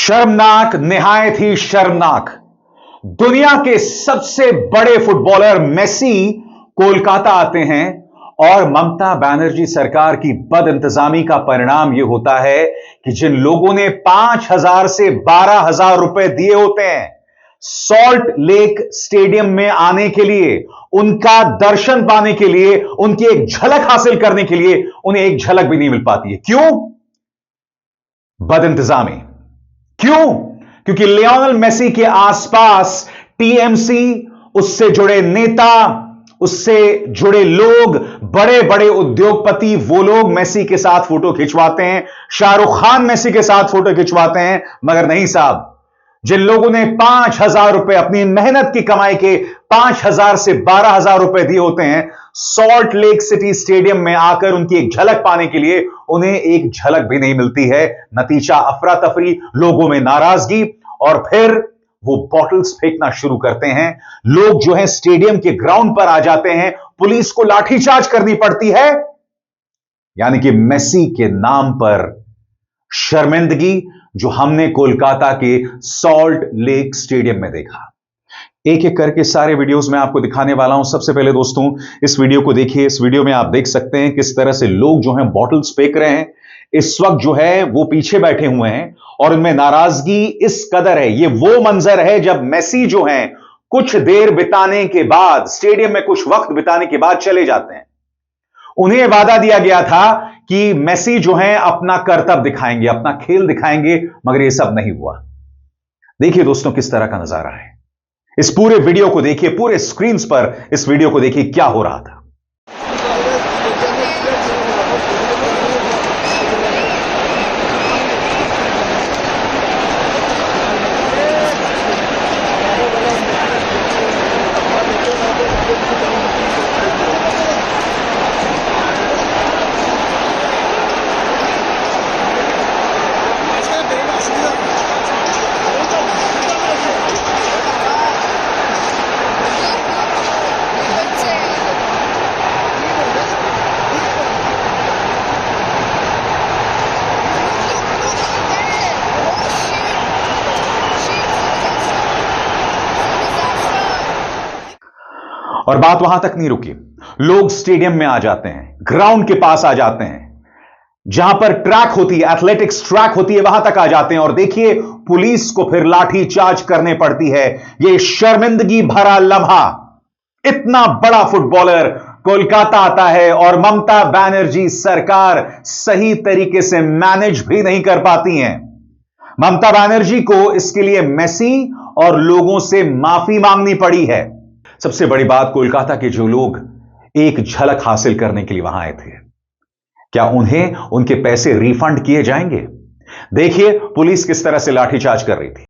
शर्मनाक, निहायत ही शर्मनाक। दुनिया के सबसे बड़े फुटबॉलर मेसी कोलकाता आते हैं और ममता बनर्जी सरकार की बदइंतजामी का परिणाम यह होता है कि जिन लोगों ने 5,000 से 12,000 रुपए दिए होते हैं सॉल्ट लेक स्टेडियम में आने के लिए, उनका दर्शन पाने के लिए, उनकी एक झलक हासिल करने के लिए, उन्हें एक झलक भी नहीं मिल पाती है। क्यों? बदइंतजामी। क्यों? क्योंकि लियोनेल मेसी के आसपास टीएमसी, उससे जुड़े नेता, उससे जुड़े लोग, बड़े बड़े उद्योगपति, वो लोग मेसी के साथ फोटो खिंचवाते हैं। शाहरुख खान मेसी के साथ फोटो खिंचवाते हैं। मगर नहीं साहब, जिन लोगों ने 5,000 रुपए अपनी मेहनत की कमाई के 5,000 से 12,000 रुपए दिए होते हैं सॉल्ट लेक सिटी स्टेडियम में आकर उनकी एक झलक पाने के लिए, उन्हें एक झलक भी नहीं मिलती है। नतीजा अफरा तफरी, लोगों में नाराजगी, और फिर वो बॉटल्स फेंकना शुरू करते हैं। लोग जो है स्टेडियम के ग्राउंड पर आ जाते हैं, पुलिस को लाठीचार्ज करनी पड़ती है। यानी कि मेसी के नाम पर शर्मिंदगी जो हमने कोलकाता के सॉल्ट लेक स्टेडियम में देखा। एक एक करके सारे वीडियोस में आपको दिखाने वाला हूं। सबसे पहले दोस्तों इस वीडियो को देखिए। इस वीडियो में आप देख सकते हैं किस तरह से लोग जो हैं बॉटल्स फेंक रहे हैं। इस वक्त जो है वो पीछे बैठे हुए हैं और उनमें नाराजगी इस कदर है। ये वो मंजर है जब मेसी जो हैं कुछ देर बिताने के बाद, स्टेडियम में कुछ वक्त बिताने के बाद चले जाते हैं। उन्हें वादा दिया गया था कि मेसी जो हैं अपना करतब दिखाएंगे, अपना खेल दिखाएंगे, मगर यह सब नहीं हुआ। देखिए दोस्तों किस तरह का नजारा है। इस पूरे वीडियो को देखिए, पूरे स्क्रीन पर इस वीडियो को देखिए क्या हो रहा था। और बात वहां तक नहीं रुकी। लोग स्टेडियम में आ जाते हैं, ग्राउंड के पास आ जाते हैं, जहां पर ट्रैक होती है, एथलेटिक्स ट्रैक होती है, वहां तक आ जाते हैं। और देखिए पुलिस को फिर लाठी चार्ज करने पड़ती है। यह शर्मिंदगी भरा लम्हा। इतना बड़ा फुटबॉलर कोलकाता आता है और ममता बनर्जी सरकार सही तरीके से मैनेज भी नहीं कर पाती हैं। ममता बनर्जी को इसके लिए मेसी और लोगों से माफी मांगनी पड़ी है। सबसे बड़ी बात, कोलकाता के जो लोग एक झलक हासिल करने के लिए वहां आए थे, क्या उन्हें उनके पैसे रिफंड किए जाएंगे? देखिए पुलिस किस तरह से लाठीचार्ज कर रही थी।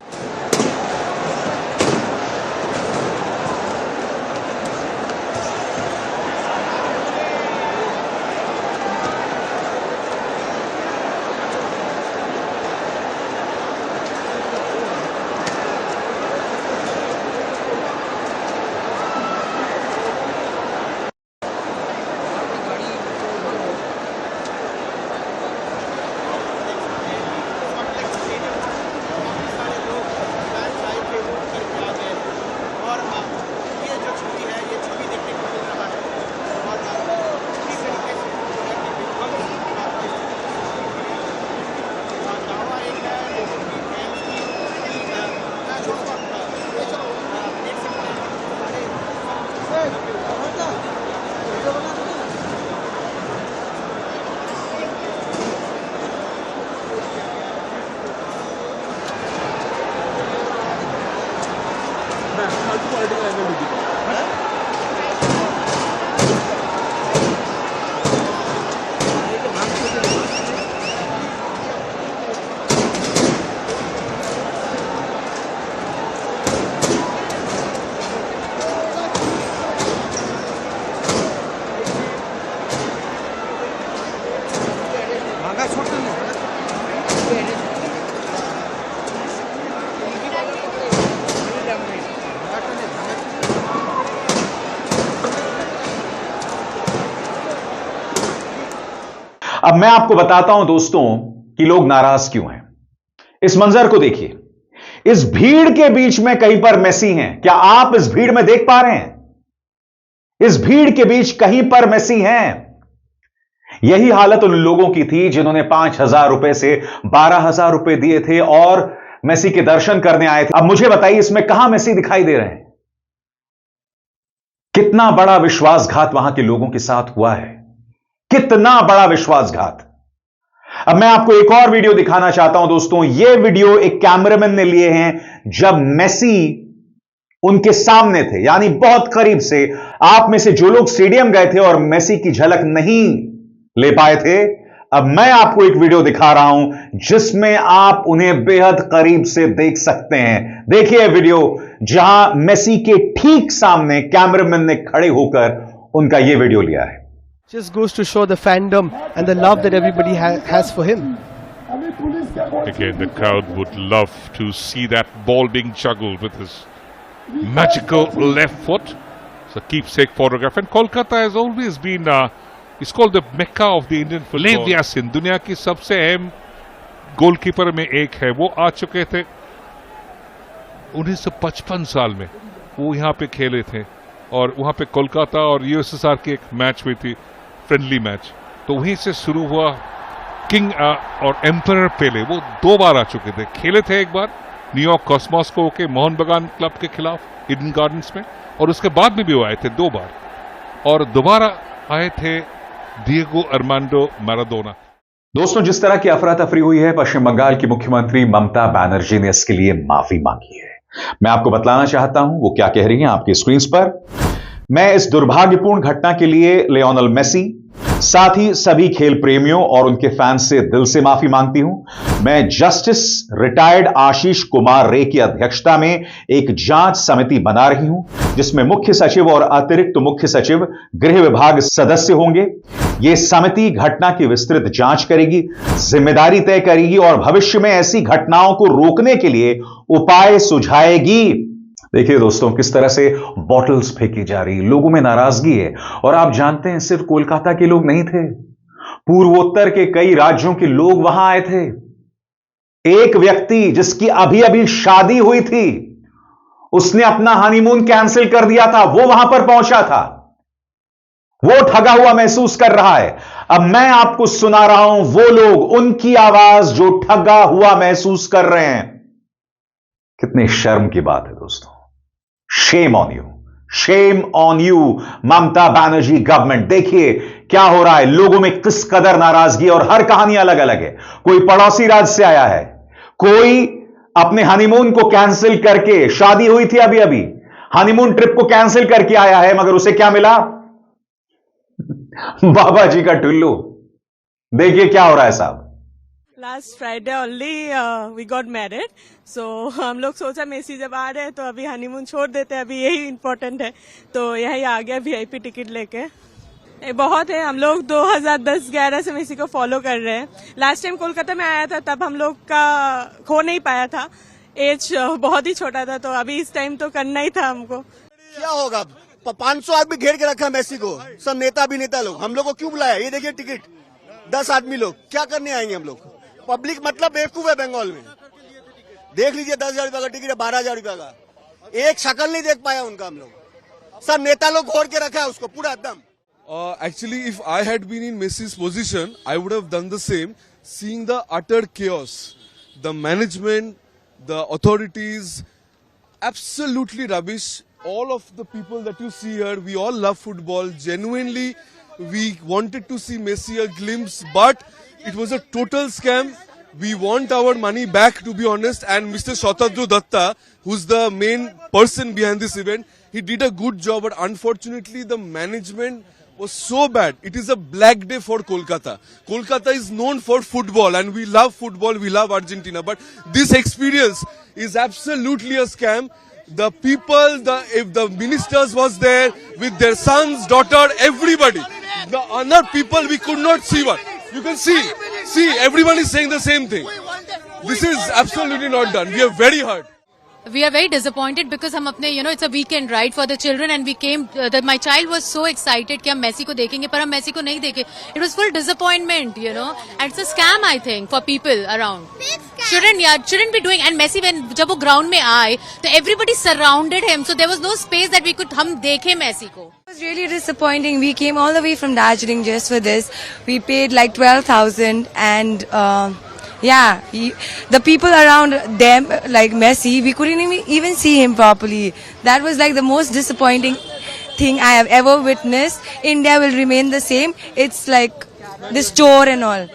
अब मैं आपको बताता हूं दोस्तों कि लोग नाराज क्यों हैं। इस मंजर को देखिए, इस भीड़ के बीच में कहीं पर मेसी हैं। क्या आप इस भीड़ में देख पा रहे हैं? इस भीड़ के बीच कहीं पर मेसी हैं। यही हालत उन लोगों की थी जिन्होंने 5,000 रुपए से 12,000 रुपए दिए थे और मेसी के दर्शन करने आए थे। अब मुझे बताइए, इसमें कहां मेसी दिखाई दे रहे हैं? कितना बड़ा विश्वासघात वहां के लोगों के साथ हुआ है, कितना बड़ा विश्वासघात। अब मैं आपको एक और वीडियो दिखाना चाहता हूं दोस्तों। यह वीडियो एक कैमरामैन ने लिए हैं जब मेसी उनके सामने थे, यानी बहुत करीब से। आप में से जो लोग स्टेडियम गए थे और मेसी की झलक नहीं ले पाए थे, अब मैं आपको एक वीडियो दिखा रहा हूं जिसमें आप उन्हें बेहद करीब से देख सकते हैं। देखिए वीडियो, जहां मेसी के ठीक सामने कैमरामैन ने खड़े होकर उनका यह वीडियो लिया है। Just goes to show the fandom and the love that everybody has for him. Again, the crowd would love to see that ball being juggled with his magical left foot. It's a keepsake photograph. And Kolkata has always been, it's called the Mecca of the Indian football. Lev Yassin, दुनिया की सबसे अहम goalkeeper में एक है। वो आ चुके थे 1955 साल में, वो यहाँ पे खेले थे और वहाँ पे कोलकाता और यूएसएसआर की एक मैच हुई थी, फ्रेंडली मैच। तो वहीं से शुरू हुआ। किंग और एम्परर पेले, वो 2 बार आ चुके थे। खेले थे एक बार न्यूयॉर्क कॉस्मोस को के मोहन बगान क्लब के खिलाफ ईडन गार्डन्स में, और उसके बाद में भी वो आए थे 2 बार, और दोबारा आए थे डिएगो आर्मांडो मैराडोना। दोस्तों, जिस तरह की अफरा तफरी हुई है, पश्चिम बंगाल की मुख्यमंत्री ममता बनर्जी ने इसके लिए माफी मांगी है। मैं आपको बतलाना चाहता हूं वो क्या कह रही हैं आपकी स्क्रीन पर। मैं इस दुर्भाग्यपूर्ण घटना के लिए लियोनेल मेसी, साथ ही सभी खेल प्रेमियों और उनके फैंस से दिल से माफी मांगती हूं। मैं जस्टिस रिटायर्ड आशीष कुमार रे की अध्यक्षता में एक जांच समिति बना रही हूं, जिसमें मुख्य सचिव और अतिरिक्त मुख्य सचिव गृह विभाग सदस्य होंगे। यह समिति घटना की विस्तृत जांच करेगी, जिम्मेदारी तय करेगी और भविष्य में ऐसी घटनाओं को रोकने के लिए उपाय सुझाएगी। देखिए दोस्तों, किस तरह से बॉटल्स फेंकी जा रही, लोगों में नाराजगी है। और आप जानते हैं, सिर्फ कोलकाता के लोग नहीं थे, पूर्वोत्तर के कई राज्यों के लोग वहां आए थे। एक व्यक्ति जिसकी अभी अभी शादी हुई थी, उसने अपना हनीमून कैंसिल कर दिया था, वो वहां पर पहुंचा था। वो ठगा हुआ महसूस कर रहा है। अब मैं आपको सुना रहा हूं वो लोग, उनकी आवाज जो ठगा हुआ महसूस कर रहे हैं। कितनी शर्म की बात है दोस्तों। Shame on you, shame on you Mamata Banerjee government. देखिए क्या हो रहा है, लोगों में किस कदर नाराजगी, और हर कहानी अलग अलग है। कोई पड़ोसी राज्य से आया है, कोई अपने हनीमून को कैंसिल करके, शादी हुई थी अभी अभी, हनीमून ट्रिप को कैंसिल करके आया है, मगर उसे क्या मिला? बाबा जी का टुल्लू। देखिए क्या हो रहा है साहब। Last Friday only we got married, so हम लोग सोचा मेसी जब आ रहे हैं तो अभी हनीमून छोड़ देते हैं, अभी यही इम्पोर्टेंट है, तो यही आ गया वीआईपी टिकट लेके। बहुत है, हम लोग 2010-11 से मेसी को फॉलो कर रहे हैं। लास्ट टाइम कोलकाता में आया था तब हम लोग का हो नहीं पाया था, एज बहुत ही छोटा था, तो अभी इस टाइम तो करना ही था हमको। क्या होगा, 500 आदमी घेर के रखा मेसी को, सब नेता अभिनेता लोग। हम लोग को क्यों बुलाया? ये देखिए टिकट, 10 आदमी लोग क्या करने आएंगे हम लोग? पब्लिक मतलब बेवकूफ है बंगाल में। देख लीजिए 10,000 रुपए का टिकट है, 12,000 रुपए का। एक शक्ल नहीं देख पाया उनका हम लोग। सब नेता लोग घोर के रखा है उसको पूरा एकदम। Actually, if I had been in Messi's position, I would have done the same. Seeing the utter chaos, the management, the authorities, absolutely rubbish. All of the people that you see here, we all love football. Genuinely, we wanted to see Messi a glimpse, but it was a total scam. We want our money back, to be honest. And Mr. Shatadru Datta, who's the main person behind this event, he did a good job, but unfortunately, the management was so bad. It is a black day for Kolkata. Kolkata is known for football, and we love football, we love Argentina. But this experience is absolutely a scam. The people, if the ministers was there with their sons, daughter, everybody. The other people we could not see one. You can see, everyone is saying the same thing. This is absolutely not done. We are very hurt. we are very disappointed because हम अपने it's a weekend right for the children and we came my child was so excited कि हम Messi को देखेंगे पर हम Messi को नहीं देखे. It was full disappointment, and it's a scam I think for people around. Shouldn't be doing. And Messi जब वो ground में आए तो everybody surrounded him, so there was no space that we could हम देखे मेसी को. It was really disappointing. We came all the way from Darjeeling just for this. We paid like 12,000 and the people around them, like Messi, we couldn't even see him properly. That was like the most disappointing thing I have ever witnessed. India will remain the same. It's like this tour and all.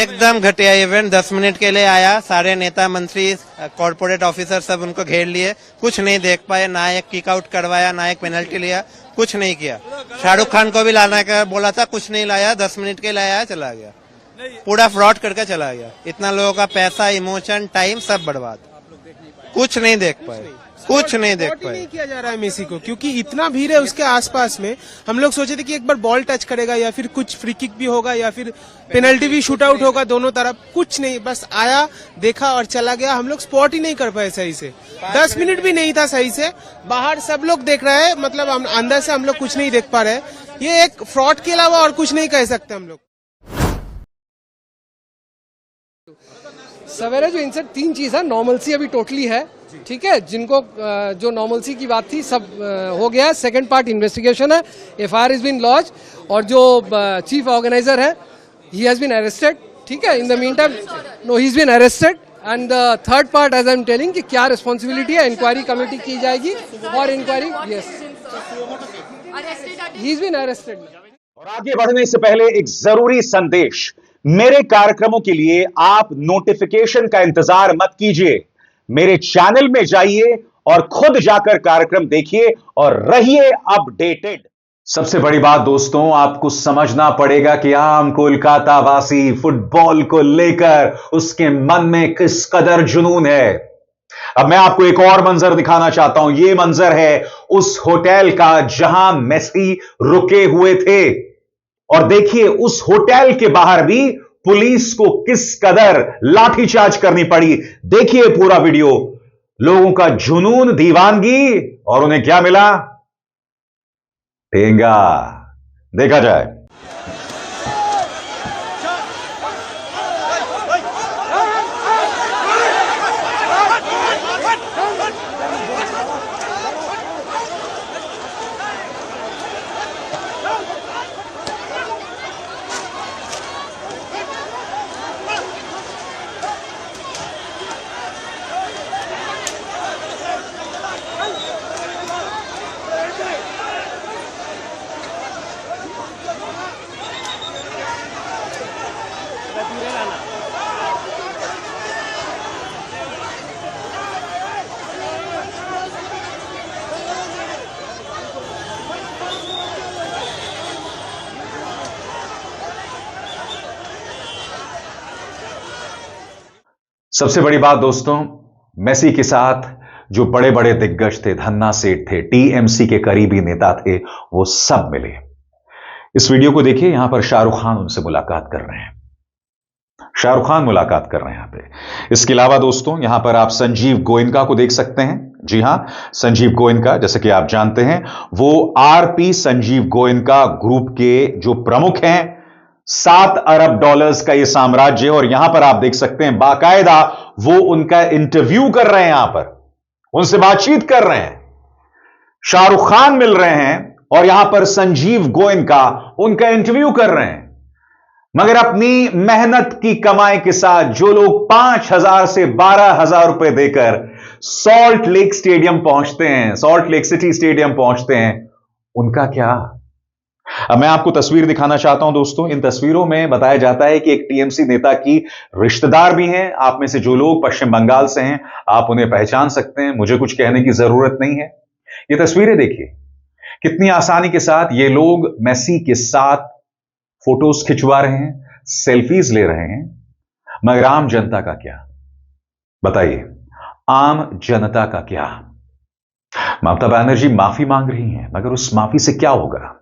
एकदम घटिया event. 10 minute के लिए आया, सारे नेता मंत्री corporate officer सब उनको घेर लिए, कुछ नहीं देख पाए, ना एक किक आउट करवाया, ना एक पेनल्टी लिया, कुछ नहीं किया. शाहरुख खान को भी लाना का बोला था, कुछ नहीं लाया, 10 मिनट के लिए आया, चला गया, पूरा फ्रॉड करके चला गया. इतना लोगों का पैसा, इमोशन, टाइम सब बर्बाद. कुछ नहीं देख पाए, कुछ नहीं देख पाए. नहीं किया जा रहा है मेसी को क्योंकि इतना भीड़ है उसके आसपास में. हम लोग सोचे थे कि एक बार बॉल टच करेगा या फिर कुछ फ्री किक भी होगा या फिर पेनल्टी भी शूट आउट होगा दोनों तरफ. कुछ नहीं, बस आया, देखा और चला गया. हम लोग स्पॉट ही नहीं कर पाए सही से. 10 मिनट भी नहीं था सही से. बाहर सब लोग देख रहे हैं, मतलब अंदर से हम लोग कुछ नहीं देख पा रहे. ये एक फ्रॉड के अलावा और कुछ नहीं कह सकते हम लोग. सवेरे जो इनसे 3 चीज है. नॉर्मलसी अभी टोटली है, ठीक है, जिनको जो नॉर्मलसी की बात थी सब हो गया है. सेकंड पार्ट इन्वेस्टिगेशन है, एफआईआर इज बीन लॉन्च और जो चीफ ऑर्गेनाइजर है ही हैज बीन अरेस्टेड, ठीक है. In the meantime no he is been arrested. And the third part as I am telling कि क्या रिस्पॉन्सिबिलिटी है, inquiry committee की जाएगी और inquiry yes he is been arrested. और आगे बढ़ने से पहले एक जरूरी संदेश. मेरे कार्यक्रमों के लिए आप नोटिफिकेशन का इंतजार मत कीजिए. मेरे चैनल में जाइए और खुद जाकर कार्यक्रम देखिए और रहिए अपडेटेड. सबसे बड़ी बात दोस्तों, आपको समझना पड़ेगा कि आम कोलकाता वासी फुटबॉल को लेकर उसके मन में किस कदर जुनून है. अब मैं आपको एक और मंजर दिखाना चाहता हूं. यह मंजर है उस होटल का जहां मेसी रुके हुए थे. और देखिए उस होटल के बाहर भी पुलिस को किस कदर लाठीचार्ज करनी पड़ी. देखिए पूरा वीडियो. लोगों का जुनून, दीवानगी, और उन्हें क्या मिला? ठेंगा. देखा जाए. सबसे बड़ी बात दोस्तों, मेसी के साथ जो बड़े बड़े दिग्गज थे, धन्ना सेठ थे, टीएमसी के करीबी नेता थे, वो सब मिले. इस वीडियो को देखिए. यहां पर शाहरुख खान उनसे मुलाकात कर रहे हैं. शाहरुख खान मुलाकात कर रहे हैं यहां पे. इसके अलावा दोस्तों यहां पर आप संजीव गोयनका को देख सकते हैं. जी हां, संजीव गोयनका, जैसे कि आप जानते हैं, वो आरपी संजीव गोयनका ग्रुप के जो प्रमुख हैं. $7 अरब का यह साम्राज्य. और यहां पर आप देख सकते हैं बाकायदा वो उनका इंटरव्यू कर रहे हैं. यहां पर उनसे बातचीत कर रहे हैं. शाहरुख खान मिल रहे हैं और यहां पर संजीव गोयनका उनका इंटरव्यू कर रहे हैं. मगर अपनी मेहनत की कमाई के साथ जो लोग 5,000 से 12,000 रुपए देकर सॉल्ट लेक स्टेडियम पहुंचते हैं, सॉल्ट लेक सिटी स्टेडियम पहुंचते हैं, उनका क्या? अब मैं आपको तस्वीर दिखाना चाहता हूं दोस्तों. इन तस्वीरों में बताया जाता है कि एक टीएमसी नेता की रिश्तेदार भी हैं. आप में से जो लोग पश्चिम बंगाल से हैं, आप उन्हें पहचान सकते हैं. मुझे कुछ कहने की जरूरत नहीं है. ये तस्वीरें देखिए, कितनी आसानी के साथ ये लोग मेसी के साथ फोटोज खिंचवा रहे हैं, सेल्फीज ले रहे हैं. मगर आम जनता का क्या? बताइए, आम जनता का क्या? ममता बनर्जी माफी मांग रही हैं, मगर उस माफी से क्या होगा?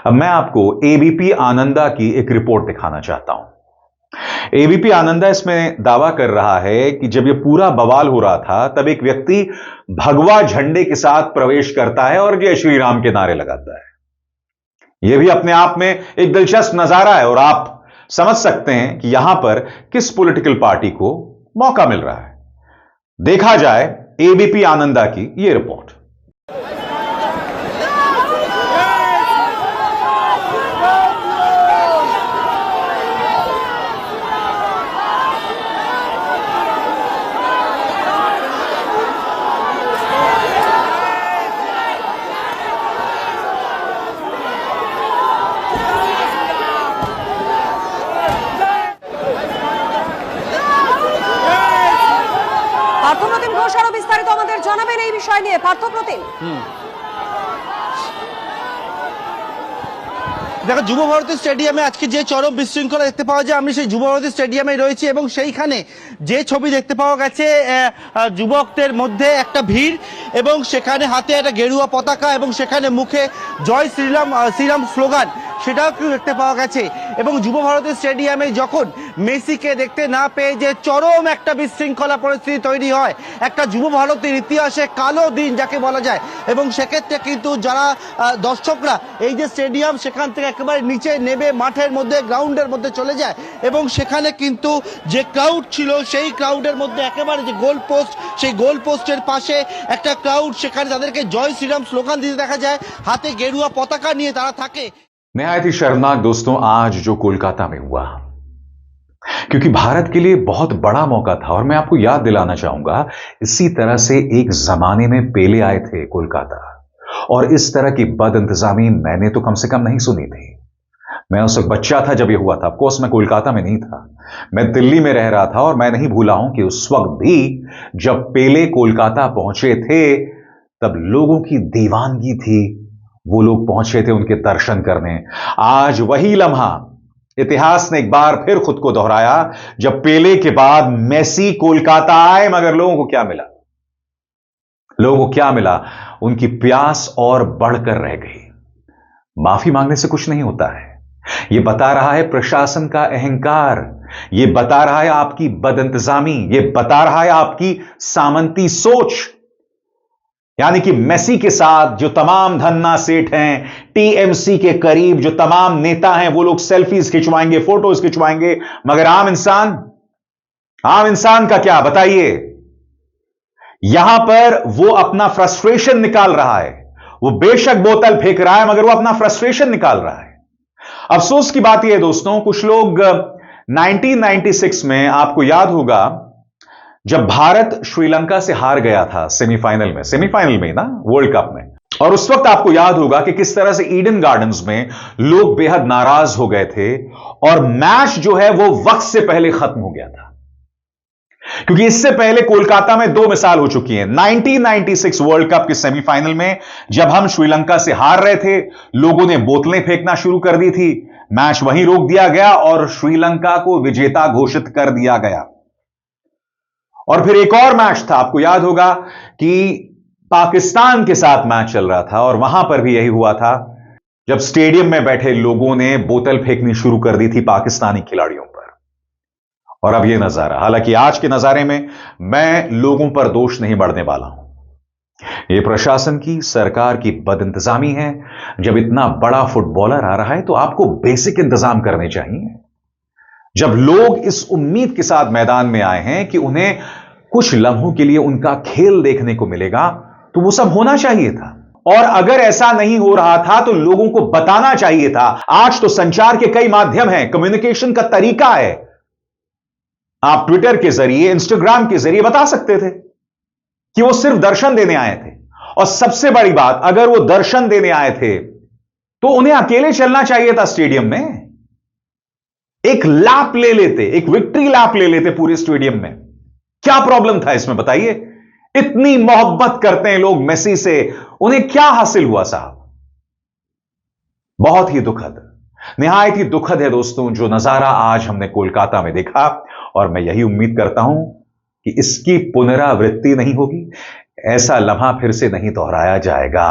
अब मैं आपको एबीपी आनंदा की एक रिपोर्ट दिखाना चाहता हूं. एबीपी आनंदा इसमें दावा कर रहा है कि जब यह पूरा बवाल हो रहा था तब एक व्यक्ति भगवा झंडे के साथ प्रवेश करता है और जय श्री राम के नारे लगाता है। यह भी अपने आप में एक दिलचस्प नजारा है और आप समझ सकते हैं कि यहां पर किस पॉलिटिकल पार्टी को मौका मिल रहा है। देखा जाए एबीपी आनंदा की यह रिपोर्ट। পার্থপ্রতিম ঘোষ আরো বিস্তারিত আমাদের জানাবেন এই বিষয় নিয়ে। পার্থপ্রতিম, দেখো যুব ভারতী স্টেডিয়ামে আজকে যে চরম বিশৃঙ্খলা দেখতে পাওয়া যায়, আমি সেই যুব ভারতী স্টেডিয়ামে রয়েছি এবং সেইখানে যে ছবি দেখতে পাওয়া গেছে যুবকদের মধ্যে একটা ভিড় এবং সেখানে হাতে একটা গেরুয়া পতাকা এবং সেখানে মুখে জয় শ্রীরাম শ্রীরাম স্লোগান, সেটাও কেউ দেখতে পাওয়া গেছে। এবং যুব ভারতী স্টেডিয়ামে যখন মেসিকে দেখতে না পেয়ে যে চরম একটা বিশৃঙ্খলা পরিস্থিতি তৈরি হয়, একটা যুব ভারতীর ইতিহাসে কালো দিন যাকে বলা যায়। এবং সেক্ষেত্রে কিন্তু যারা দর্শকরা এই যে স্টেডিয়াম সেখান থেকে একেবারে নিচে নেমে মাঠের মধ্যে গ্রাউন্ডের মধ্যে চলে যায় এবং সেখানে কিন্তু যে ক্রাউড ছিল সেই ক্রাউডের মধ্যে একেবারে যে গোল পোস্ট, সেই গোল পোস্টের পাশে একটা ক্রাউড, সেখানে তাদেরকে জয় শ্রীরাম স্লোগান দিতে দেখা যায়, হাতে গেরুয়া পতাকা নিয়ে তারা থাকে। निहायत ही शर्मनाक दोस्तों आज जो कोलकाता में हुआ, क्योंकि भारत के लिए बहुत बड़ा मौका था। और मैं आपको याद दिलाना चाहूंगा, इसी तरह से एक जमाने में पेले आए थे कोलकाता और इस तरह की बदइंतजामी मैंने तो कम से कम नहीं सुनी थी। मैं उस वक्त बच्चा था जब यह हुआ था। ऑफकोर्स मैं कोलकाता में नहीं था, मैं दिल्ली में रह रहा था और मैं नहीं भूला हूं कि उस वक्त भी जब पेले कोलकाता पहुंचे थे तब लोगों की दीवानगी थी। वो लोग पहुंचे थे उनके दर्शन करने। आज वही लम्हा इतिहास ने एक बार फिर खुद को दोहराया जब पेले के बाद मेसी कोलकाता आए, मगर लोगों को क्या मिला? लोगों को क्या मिला? उनकी प्यास और बढ़कर रह गई। माफी मांगने से कुछ नहीं होता है। यह बता रहा है प्रशासन का अहंकार, यह बता रहा है आपकी बदइंतजामी, यह बता रहा है आपकी सामंती सोच। यानी कि मेसी के साथ जो तमाम धन्ना सेठ हैं, टीएमसी के करीब जो तमाम नेता हैं, वो लोग सेल्फीज खिंचवाएंगे, फोटोज खिंचवाएंगे, मगर आम इंसान का क्या बताइए? यहां पर वो अपना फ्रस्ट्रेशन निकाल रहा है। वो बेशक बोतल फेंक रहा है मगर वो अपना फ्रस्ट्रेशन निकाल रहा है। अफसोस की बात यह है दोस्तों, कुछ लोग 1996 में, आपको याद होगा जब भारत श्रीलंका से हार गया था सेमीफाइनल में ना, वर्ल्ड कप में, और उस वक्त आपको याद होगा कि किस तरह से ईडन गार्डन्स में लोग बेहद नाराज हो गए थे और मैच जो है वो वक्त से पहले खत्म हो गया था। क्योंकि इससे पहले कोलकाता में दो मिसाल हो चुकी है। 1996 वर्ल्ड कप के सेमीफाइनल में जब हम श्रीलंका से हार रहे थे, लोगों ने बोतलें फेंकना शुरू कर दी थी, मैच वहीं रोक दिया गया और श्रीलंका को विजेता घोषित कर दिया गया। और फिर एक और मैच था, आपको याद होगा कि पाकिस्तान के साथ मैच चल रहा था और वहां पर भी यही हुआ था जब स्टेडियम में बैठे लोगों ने बोतल फेंकनी शुरू कर दी थी पाकिस्तानी खिलाड़ियों पर। और अब यह नजारा, हालांकि आज के नजारे में मैं लोगों पर दोष नहीं बढ़ने वाला हूं, यह प्रशासन की, सरकार की बदइंतजामी है। जब इतना बड़ा फुटबॉलर आ रहा है तो आपको बेसिक इंतजाम करने चाहिए। जब लोग इस उम्मीद के साथ मैदान में आए हैं कि उन्हें कुछ लम्हों के लिए उनका खेल देखने को मिलेगा, तो वो सब होना चाहिए था। और अगर ऐसा नहीं हो रहा था तो लोगों को बताना चाहिए था। आज तो संचार के कई माध्यम हैं, कम्युनिकेशन का तरीका है। आप ट्विटर के जरिए, इंस्टाग्राम के जरिए बता सकते थे कि वो सिर्फ दर्शन देने आए थे। और सबसे बड़ी बात, अगर वो दर्शन देने आए थे तो उन्हें अकेले चलना चाहिए था स्टेडियम में, एक लैप ले लेते, एक विक्ट्री लैप ले लेते पूरे स्टेडियम में। क्या प्रॉब्लम था इसमें बताइए? इतनी मोहब्बत करते हैं लोग मेसी से, उन्हें क्या हासिल हुआ साहब? बहुत ही दुखद, निहायत ही दुखद है दोस्तों जो नजारा आज हमने कोलकाता में देखा। और मैं यही उम्मीद करता हूं कि इसकी पुनरावृत्ति नहीं होगी, ऐसा लम्हा फिर से नहीं दोहराया जाएगा।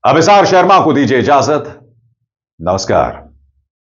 अभिसार शर्मा को दीजिए इजाजत। नमस्कार।